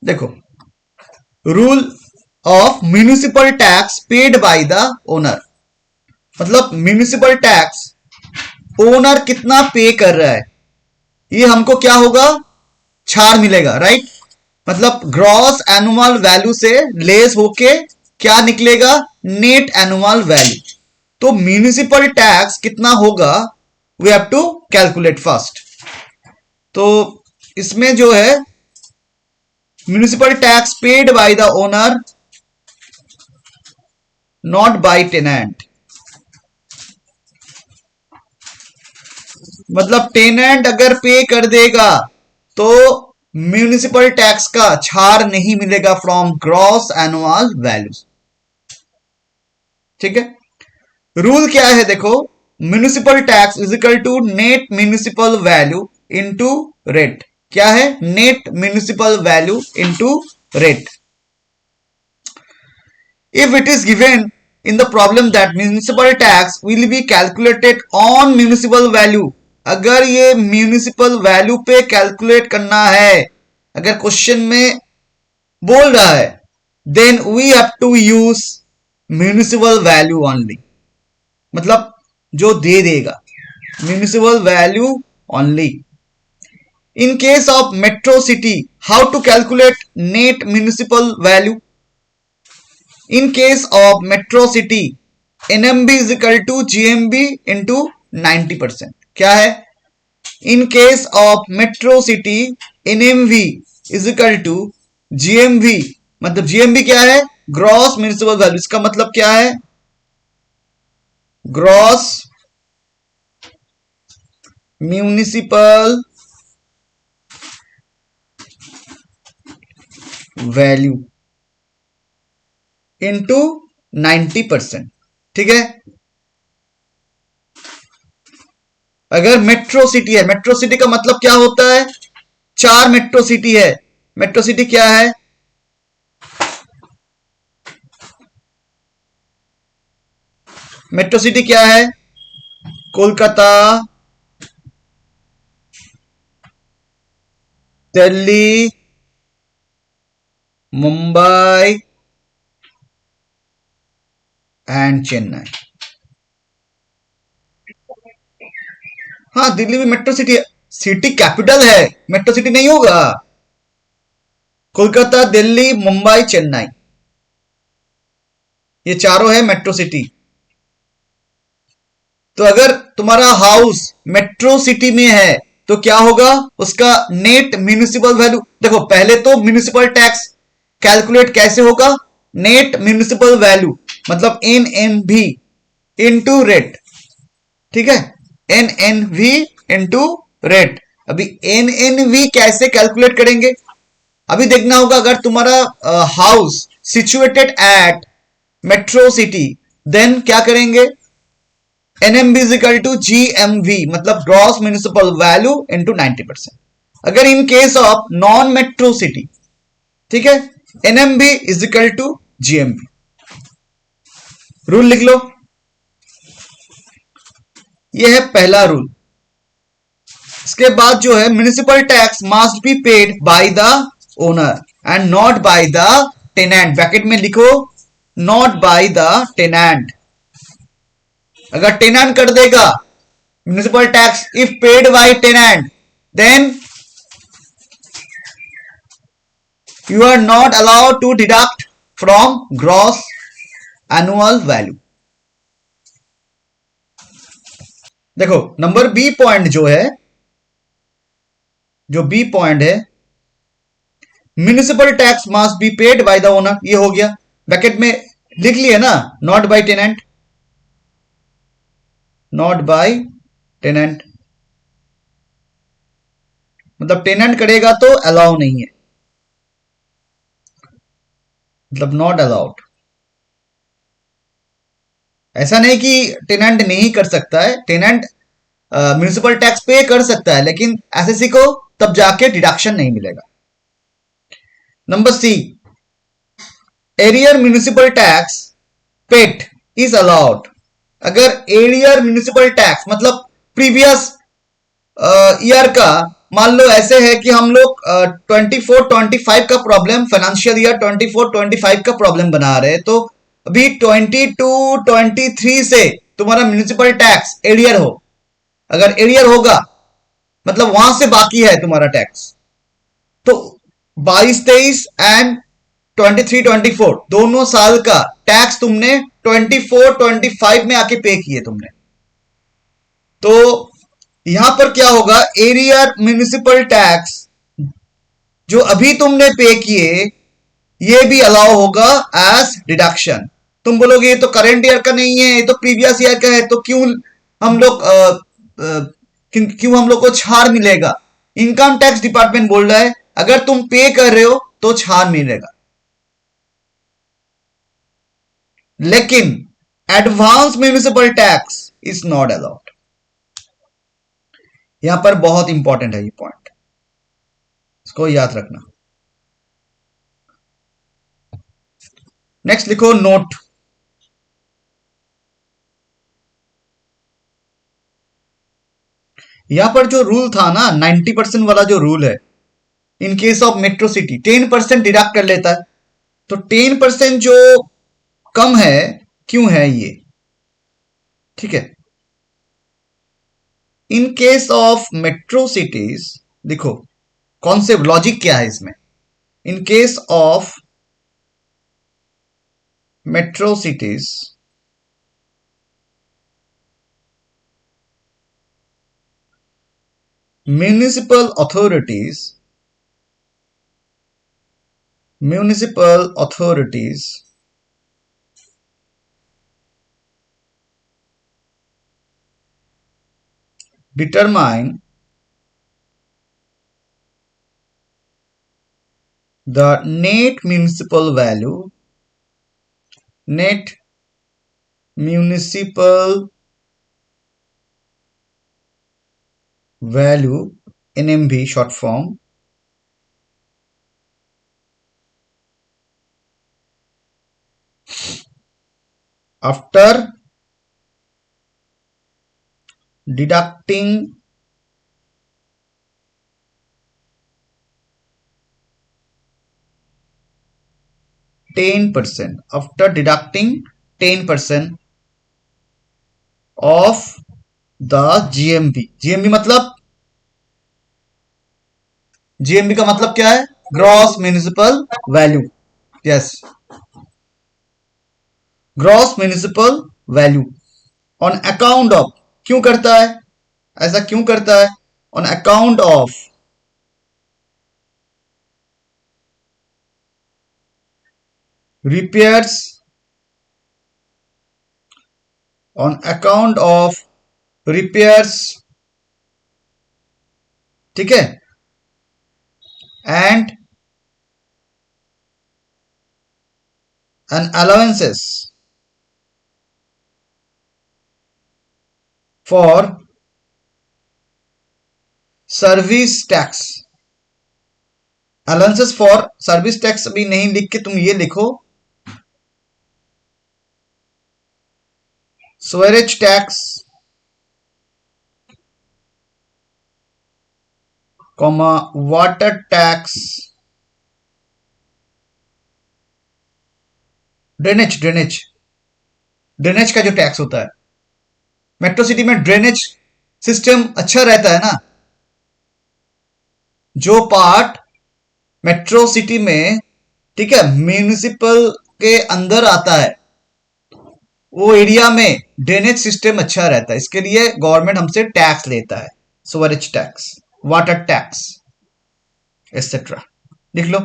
देखो, rule of municipal tax paid by the owner, मतलब municipal tax owner कितना पे कर रहा है, ये हमको क्या होगा, छाड़ मिलेगा, राइट। मतलब ग्रॉस एनुअल वैल्यू से लेस होके क्या निकलेगा, नेट एनुअल वैल्यू। तो म्यूनिसिपल टैक्स कितना होगा, we have to calculate first. तो इसमें जो है municipal tax paid by the owner not by tenant, मतलब टेनेंट अगर पे कर देगा तो म्यूनिसिपल टैक्स का छाड़ नहीं मिलेगा फ्रॉम ग्रॉस एनुअल वैल्यूज। ठीक है, रूल क्या है देखो, municipal tax is equal to net municipal value into rate. क्या है, net municipal value into rate. If it is given in the problem that municipal tax will be calculated on municipal value, अगर ये municipal value पे calculate करना है, अगर question में बोल रहा है, then we have to use municipal value only, मतलब जो दे देगा municipal value only. In case of metro city, how to calculate net municipal value. In case of metro city, NMB is equal to GMB into 90%. क्या है, in case of metro city, NMV is equal to GMV, मतलब GMB क्या है, gross municipal value. इसका मतलब क्या है, gross municipal value into 90%। ठीक है, अगर मेट्रो सिटी है, मेट्रो सिटी का मतलब क्या होता है, 4 मेट्रो सिटी है। मेट्रो सिटी क्या है, मेट्रो सिटी क्या है, कोलकाता, दिल्ली, मुंबई एंड चेन्नई। हाँ, दिल्ली में मेट्रो सिटी है, सिटी कैपिटल है, मेट्रो सिटी नहीं होगा। कोलकाता, दिल्ली, मुंबई, चेन्नई, ये चारों है मेट्रो सिटी। तो अगर तुम्हारा हाउस मेट्रो सिटी में है तो क्या होगा, उसका नेट म्यूनिसिपल वैल्यू। देखो, पहले तो म्यूनिसिपल टैक्स कैलकुलेट कैसे होगा, नेट म्यूनिसिपल वैल्यू मतलब NNV इंटू रेट। ठीक है, NNV इंटू रेट। अभी NNV कैसे कैलकुलेट करेंगे, अभी देखना होगा। अगर तुम्हारा house situated at metro city, then क्या करेंगे, NMB is equal to GMV, मतलब ग्रॉस म्यूनिसिपल वैल्यू इंटू 90%। अगर in case of non metro city, ठीक है, NMB is equal to GMV। Rule लिख लो, यह है पहला रूल। इसके बाद जो है, municipal tax must be paid by the owner and not by the tenant. Bracket में लिखो, नॉट बाय द टेनेंट। अगर टेनेंट कर देगा municipal tax, if paid by tenant, then you are not allowed to deduct from gross annual value। देखो, number B point जो है, जो B point है, municipal tax must be paid by the owner, ये हो गया, ब्रैकेट में लिख लिए ना, not by tenant, not by tenant, मतलब टेनेंट करेगा तो अलाउ नहीं है, मतलब नॉट अलाउड। ऐसा नहीं कि टेनेंट नहीं कर सकता है, टेनेंट म्यूनिसिपल टैक्स पे कर सकता है, लेकिन एसएससी को तब जाके डिडक्शन नहीं मिलेगा। Number C, arrear municipal tax paid is allowed. अगर एरियर म्यूनिसिपल टैक्स मतलब प्रीवियस ईयर का मान लो ऐसे है कि हम लोग 24-25 का प्रॉब्लम, फाइनेंशियल ईयर 24-25 का प्रॉब्लम बना रहे हैं, तो अभी 22-23 से तुम्हारा म्यूनिसिपल टैक्स एरियर हो, अगर एरियर होगा मतलब वहां से बाकी है तुम्हारा टैक्स, तो 22-23 एंड 23-24 दोनों साल का टैक्स तुमने 24-25 में आके पे किए तुमने। तो यहां पर क्या होगा, एरियर म्यूनिसिपल टैक्स जो अभी तुमने पे किए ये भी अलाउ होगा एज डिडक्शन। तुम बोलोगे ये तो करंट ईयर का नहीं है, ये तो प्रीवियस ईयर का है, तो क्यों हम लोग क्यों हम लोग को छाड़ मिलेगा? इनकम टैक्स डिपार्टमेंट बोल रहा है अगर तुम पे कर रहे हो तो छाड़ मिलेगा, लेकिन advance municipal tax is not allowed. यहां पर बहुत इंपॉर्टेंट है ये पॉइंट, इसको याद रखना। नेक्स्ट लिखो नोट। यहां पर जो रूल था ना 90% वाला जो रूल है, इन case of metro city 10% deduct कर लेता है, तो 10% जो कम है, क्यों है ये? ठीक है, इन केस ऑफ मेट्रो सिटीज देखो कॉन्सेप्ट लॉजिक क्या है इसमें। इन case of metro cities municipal authorities determine the net municipal value NMV short form after deducting 10%, after deducting 10% of the GMV मतलब, GMV का मतलब क्या है? Gross municipal value. Yes, gross municipal value on account of, क्यों करता है ऐसा, क्यों करता है? On account of repairs, on account of repairs, ठीक है, and allowances for service tax. Allowances for service tax अभी नहीं लिख के तुम ये लिखो sewerage tax, comma water tax, drainage drainage का जो टैक्स होता है, मेट्रो सिटी में ड्रेनेज सिस्टम अच्छा रहता है ना। जो पार्ट मेट्रो सिटी में, ठीक है, म्यूनिसिपल के अंदर आता है वो एरिया में ड्रेनेज सिस्टम अच्छा रहता है, इसके लिए गवर्नमेंट हमसे टैक्स लेता है, sewerage tax, water tax etcetera. लिख लो।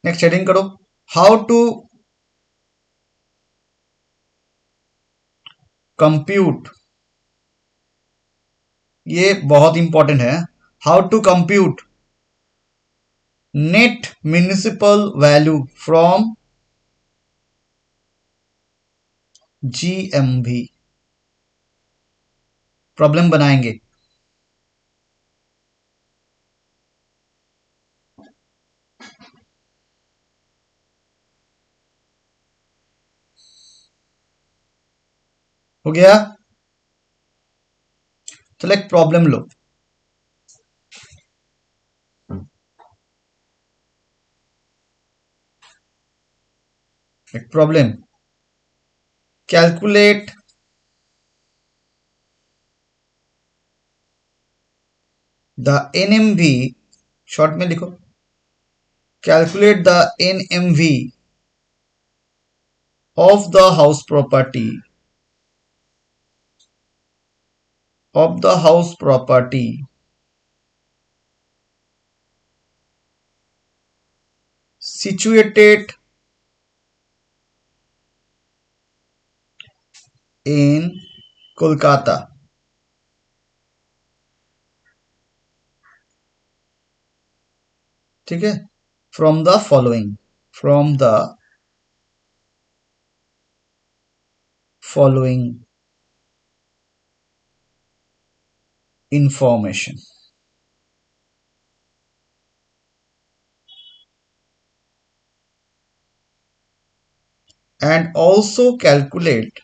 नेक्स्ट हेडिंग करो, हाउ टू कंप्यूट, ये बहुत इंपॉर्टेंट है, how to compute net municipal value from GMV. Problem बनाएंगे। हो गया? चलो एक प्रॉब्लम लो। एक problem, calculate the NMV, short में लिखो, calculate the NMV of the house property situated in Kolkata, ठीक है, from the following information, and also calculate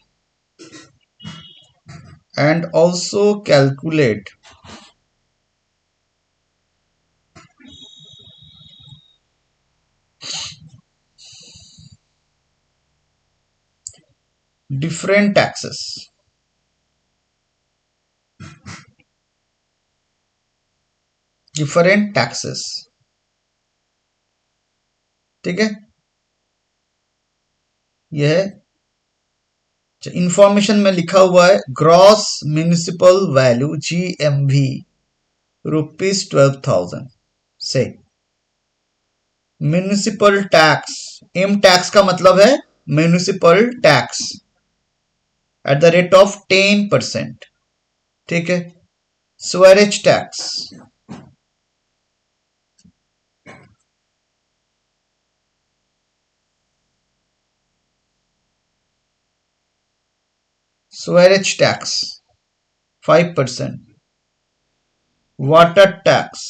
different taxes, ठीक है। यह इंफॉर्मेशन में लिखा हुआ है ग्रॉस म्यूनिसिपल वैल्यू GMV ₹12,000 से म्यूनिसिपल टैक्स, एम टैक्स का मतलब है municipal tax at the rate of 10%, ठीक है। स्वेरेज tax, sewerage tax 5%, water tax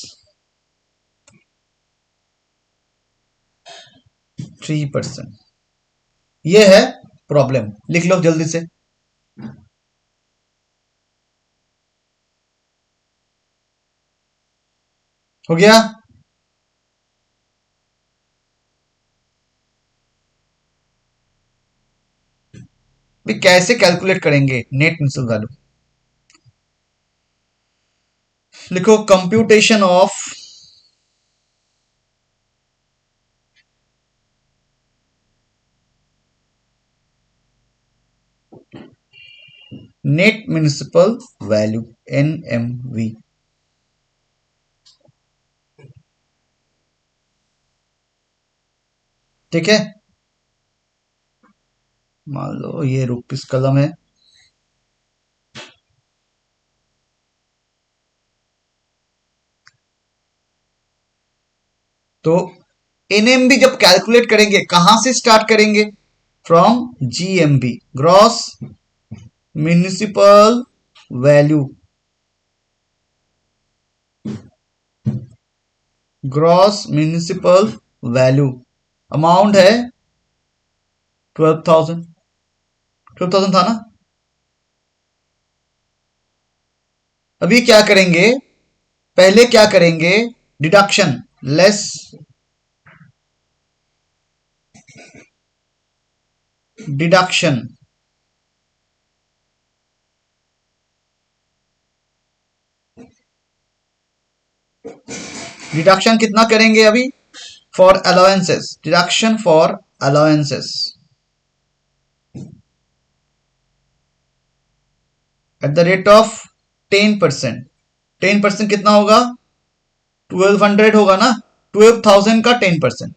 3%। ये है प्रॉब्लम, लिख लो जल्दी से। हो गया? भी कैसे कैलकुलेट करेंगे नेट म्यूनिसिपल वैल्यू? लिखो computation of net municipal value NMV, ठीक है। मान लो ये रुपीस कलम है, तो NMV जब कैलकुलेट करेंगे कहां से स्टार्ट करेंगे? From GMV, gross municipal value, gross municipal value amount है 12,000, 12,000 था ना। अभी क्या करेंगे? पहले क्या करेंगे? डिडक्शन, लेस डिडक्शन, डिडक्शन कितना करेंगे अभी? For allowances, deduction for allowances at the rate of 10%। 10% कितना होगा? 1200 होगा ना, 12,000 का 10%।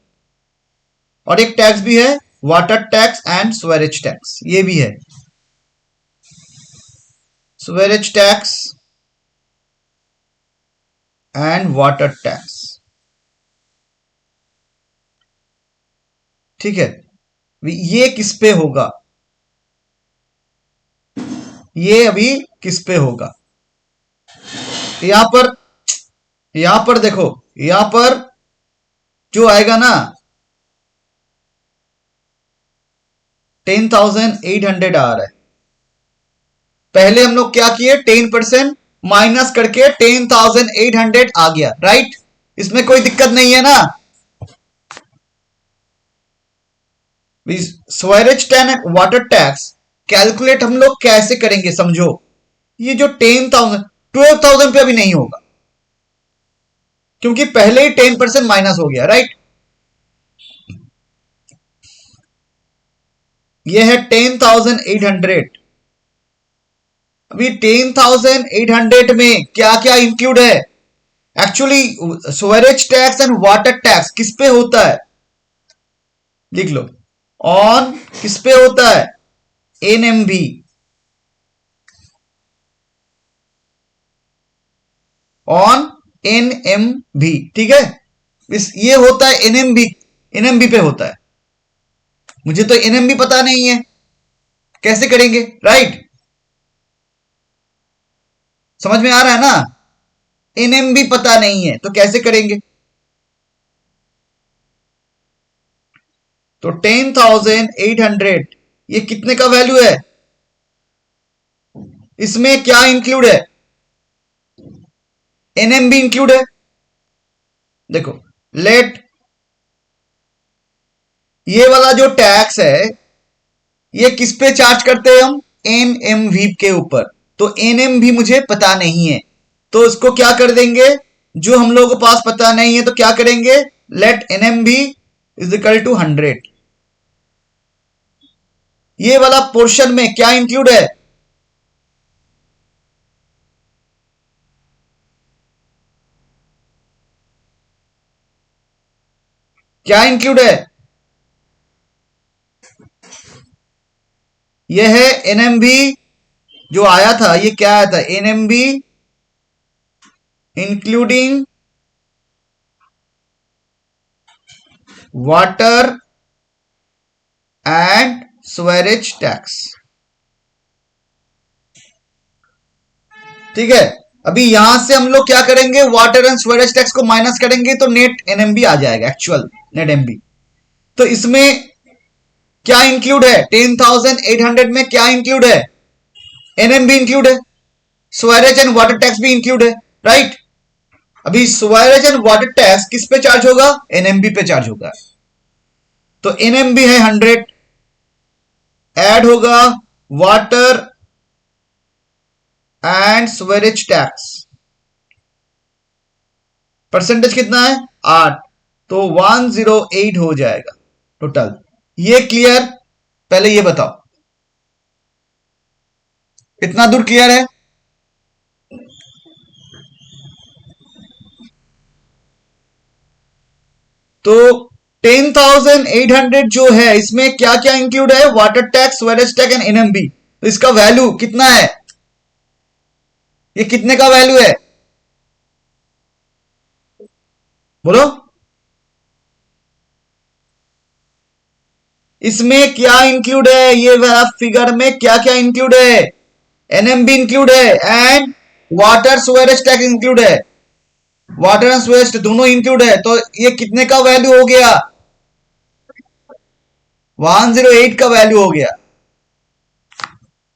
और एक टैक्स भी है, वाटर टैक्स एंड स्वेरेज टैक्स, ये भी है स्वेरेज टैक्स एंड वाटर टैक्स, ठीक है। ये किस पे होगा? ये अभी किस पे होगा? यहां पर देखो, यहां पर जो आएगा ना 10,800 आ रहा है, पहले हम लोग क्या किए, 10% माइनस करके 10,800 आ गया, राइट। इसमें कोई दिक्कत नहीं है ना। स्वेरेज टैक्स, वाटर टैक्स कैलकुलेट हम लोग कैसे करेंगे समझो। ये जो 10,000, 12,000 पे अभी नहीं होगा, क्योंकि पहले ही 10% माइनस हो गया, राइट। ये है 10,800। अभी 10,800 में क्या क्या इंक्लूड है। Actually sewerage tax and water tax किस पे होता है, लिख लो। ऑन किस पे होता है, एनएमवी। ऑन एनएमवी, ठीक है। इस ये होता है एनएमवी, एनएमवी पे होता है। मुझे तो एनएमवी पता नहीं है, कैसे करेंगे, राइट। समझ में आ रहा है ना। एनएमवी पता नहीं है तो कैसे करेंगे। तो 10,800 ये कितने का वैल्यू है, इसमें क्या इंक्लूड है, एनएमबी इंक्लूड है। देखो, लेट ये वाला जो टैक्स है ये किस पे चार्ज करते हैं हम, एनएमवी के ऊपर। तो एनएमवी मुझे पता नहीं है, तो इसको क्या कर देंगे, जो हम लोगों के पास पता नहीं है तो क्या करेंगे, लेट एनएमवी इज इक्वल टू 100। ये वाला पोर्शन में क्या इंक्लूड है, क्या इंक्लूड है, यह है एनएमवी जो आया था, ये क्या आया था, एनएमवी इंक्लूडिंग वाटर एंड स्वेरेज टैक्स, ठीक है। अभी यहां से हम लोग क्या करेंगे, वाटर एंड स्वेरेज टैक्स को माइनस करेंगे तो नेट एनएमबी आ जाएगा, एक्चुअल नेट एमबी। तो इसमें क्या इंक्लूड है, 10,800 में क्या इंक्लूड है, एनएमबी इंक्लूड है, स्वेरेज एंड वाटर टैक्स भी इंक्लूड है, राइट। अभी स्वेरेज एंड वाटर टैक्स किस पे चार्ज होगा, एनएमबी पे चार्ज होगा। तो एनएमबी है 100, ऐड होगा वाटर एंड स्वेरेज टैक्स, परसेंटेज कितना है 8, तो 108 हो जाएगा टोटल। ये क्लियर, पहले ये बताओ, इतना दूर क्लियर है। तो 10,800 जो है इसमें क्या क्या इंक्लूड है, water tax, sewerage tax and NMB. तो इसका वैल्यू कितना है, ये कितने का वैल्यू है, बोलो। इसमें क्या इंक्लूड है, ये फिगर में क्या क्या इंक्लूड है, एनएमबी इंक्लूड है एंड वाटर स्वेरेज टैक्स इंक्लूड है, वाटर एंड स्वेरेज दोनों इंक्लूड है। तो ये कितने का वैल्यू हो गया, 108 का वैल्यू हो गया।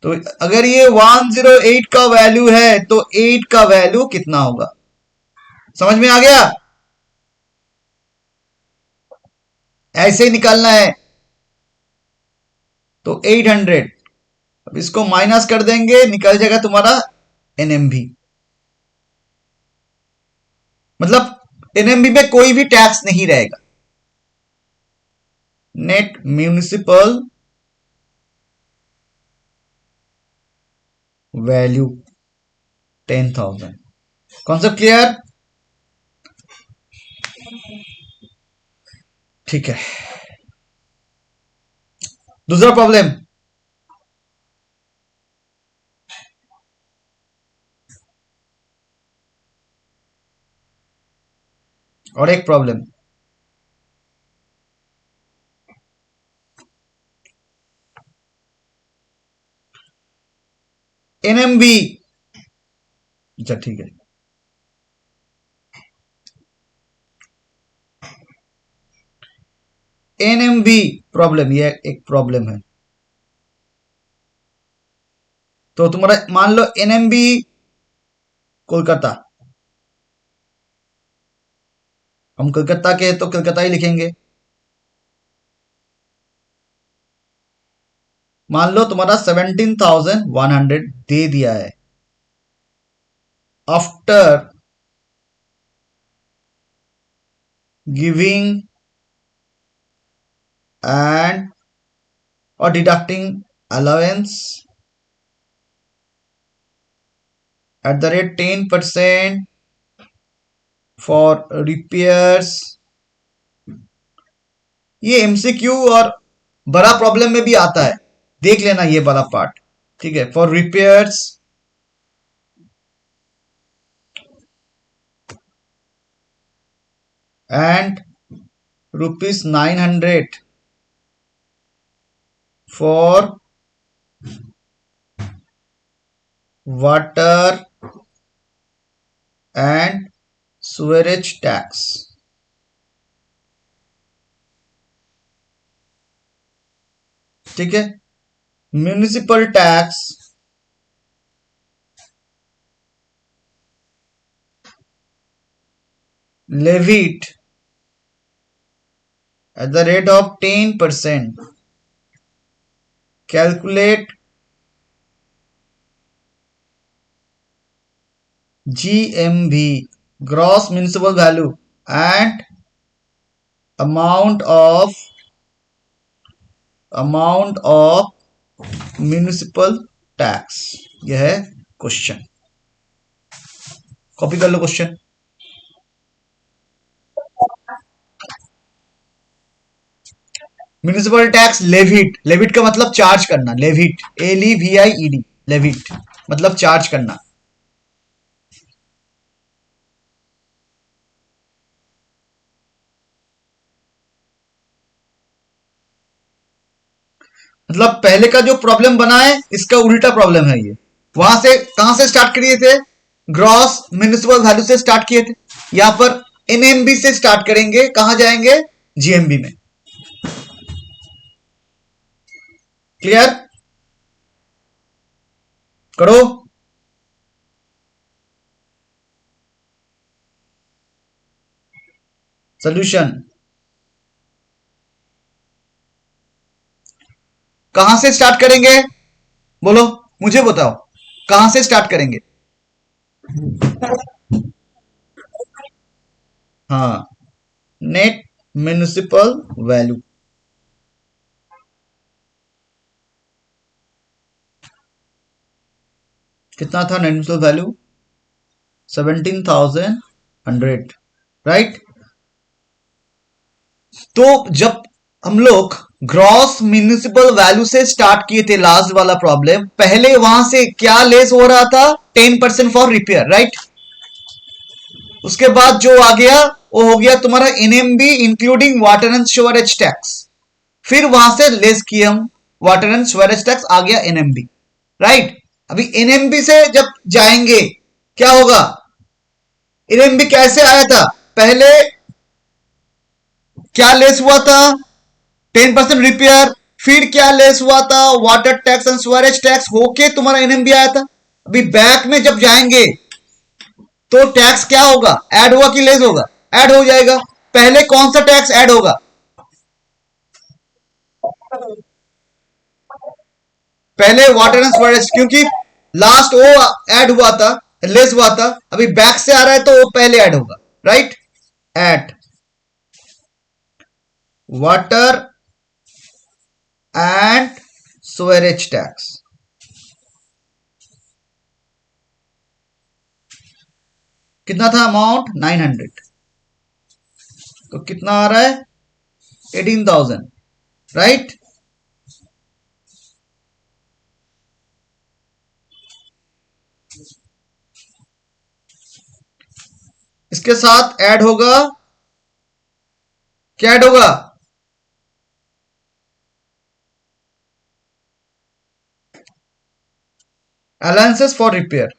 तो अगर ये 108 का वैल्यू है तो 8 का वैल्यू कितना होगा, समझ में आ गया। ऐसे ही निकालना है। तो 800, अब इसको माइनस कर देंगे, निकल जाएगा तुम्हारा एनएमबी। मतलब एनएमबी में कोई भी टैक्स नहीं रहेगा। Net municipal value 10,000, concept clear, ठीक है। दूसरा प्रॉब्लम, और एक प्रॉब्लम, एनएमबी, अच्छा ठीक है। एनएमबी प्रॉब्लम, ये एक प्रॉब्लम है। तो तुम्हारा मान लो एनएमबी कोलकाता, हम कोलकाता के तो कोलकाता ही लिखेंगे। मान लो तुम्हारा 17,100 दे दिया है आफ्टर गिविंग एंड और deducting allowance at the rate 10% for repairs। ये एमसीक्यू और बड़ा प्रॉब्लम में भी आता है, देख लेना ये वाला पार्ट, ठीक है। For repairs and ₹900 for water and sewerage tax. ठीक है। Municipal tax levied at the rate of 10%, calculate GMV, gross municipal value, and amount of municipal tax. यह है क्वेश्चन, कॉपी कर लो question. Municipal tax levied, levied का मतलब charge करना, levied LEVIED, levied मतलब चार्ज करना। मतलब पहले का जो प्रॉब्लम बना है इसका उल्टा प्रॉब्लम है ये। वहां से कहां से स्टार्ट किए थे, ग्रॉस म्यूनिसिपल वैल्यू से स्टार्ट किए थे, यहां पर एनएमबी से स्टार्ट करेंगे, कहां जाएंगे, जीएमबी में। क्लियर करो। सोल्यूशन कहां से स्टार्ट करेंगे, बोलो मुझे बताओ, कहां से स्टार्ट करेंगे। हाँ, नेट म्यूनिसिपल वैल्यू कितना था, नेट म्यूनिसिपल वैल्यू 17,100, राइट। तो जब हम लोग ग्रॉस म्यूनिसिपल वैल्यू से स्टार्ट किए थे लास्ट वाला प्रॉब्लम, पहले वहां से क्या लेस हो रहा था, 10% फॉर रिपेयर, राइट। उसके बाद जो आ गया वो हो गया तुम्हारा NMB including water and sewerage tax, फिर वहां से लेस किए हम वाटर एंड सीवरेज टैक्स, आ गया एनएमबी, राइट। अभी एनएमबी से जब जाएंगे क्या होगा, एनएमबी कैसे आया था, पहले क्या लेस हुआ था, 10% रिपेयर, फिर क्या लेस हुआ था, water tax and sewerage tax होके तुम्हारा एनएमबी आया था। अभी बैक में जब जाएंगे तो टैक्स क्या होगा, ऐड होगा कि लेस होगा, ऐड हो जाएगा। पहले कौन सा टैक्स ऐड होगा, पहले वाटर एंड सीवरेज, क्योंकि लास्ट वो ऐड हुआ था, लेस हुआ था, अभी बैक से आ रहा है तो वो पहले ऐड होगा, right. At water and sewerage tax कितना था अमाउंट, 900, तो कितना आ रहा है, 18,000, राइट। इसके साथ ऐड होगा, क्या ऐड होगा, allowances for repair,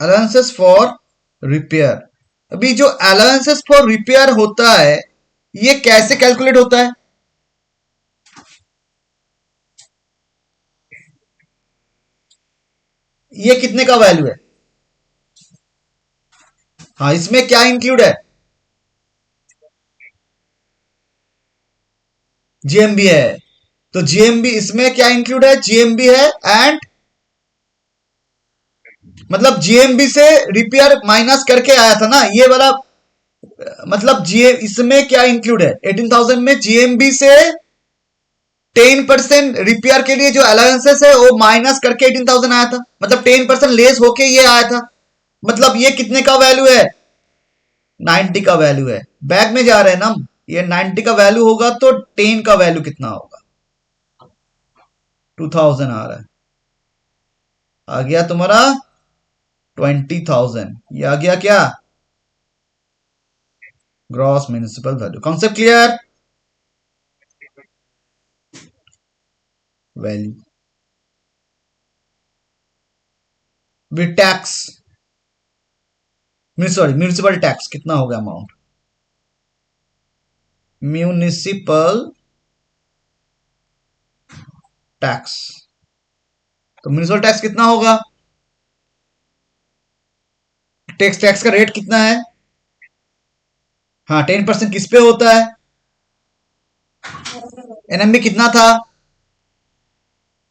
allowances for repair. अभी जो अलाउंसेस फॉर रिपेयर होता है ये कैसे कैलकुलेट होता है, ये कितने का वैल्यू है? हाँ, इसमें क्या इंक्लूड है? जीएमबी है। तो जीएमबी इसमें क्या इंक्लूड है? जीएमबी है एंड मतलब जीएमबी से रिपेयर माइनस करके आया था ना ये वाला। मतलब जीए इसमें क्या इंक्लूड है? 18,000 में जीएमबी से 10% रिपेयर के लिए जो अलाउंसेस है वो माइनस करके 18,000 आया था। मतलब 10% लेस होके ये आया था। मतलब ये कितने का वैल्यू है? 90 का वैल्यू है। बैक में जा रहे हैं ना हम। ये 90 का वैल्यू होगा तो 10 का वैल्यू कितना होगा? 2000 आ रहा है। आ गया तुम्हारा 20,000। ये आ गया क्या? Gross municipal value. Concept clear? Value with tax, sorry municipal tax कितना होगा अमाउंट? Municipal tax. तो म्यूनिसिपल टैक्स कितना होगा? टैक्स टैक्स का रेट कितना है? हाँ, 10% किस पे होता है? एनएमबी कितना था?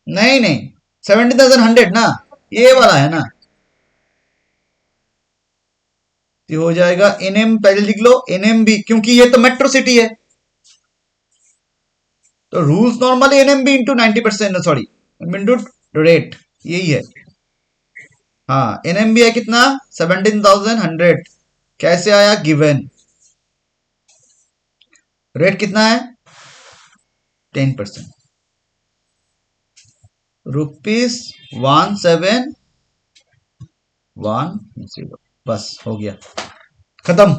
नहीं नहीं, 17,100 ना, ये वाला है ना। ये हो जाएगा एनएम, पहले लिख लो एनएमबी, क्योंकि ये तो मेट्रो सिटी है तो rules normally NMB into 90%, sorry into rate, यही है। हाँ, एनएमबी है कितना? 17,100। कैसे आया? गिवन। रेट कितना है? 10%। रुपीज 1710। बस हो गया, खत्म।